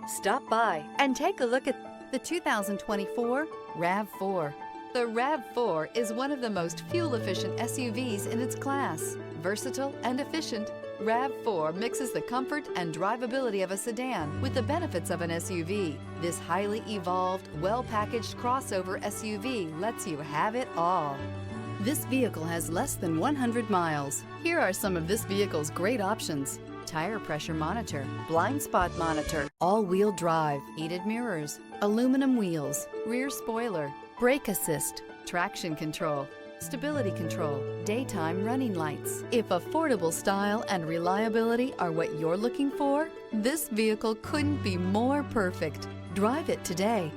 Stop by and take a look at the 2024 RAV4. The RAV4 is one of the most fuel-efficient SUVs in its class. Versatile and efficient, RAV4 mixes the comfort and drivability of a sedan with the benefits of an SUV. This highly evolved, well-packaged crossover SUV lets you have it all. This vehicle has less than 100 miles. Here are some of this vehicle's great options: tire pressure monitor, blind spot monitor, all-wheel drive, heated mirrors, aluminum wheels, rear spoiler, brake assist, traction control, stability control, daytime running lights. If affordable style and reliability are what you're looking for, this vehicle couldn't be more perfect. Drive it today.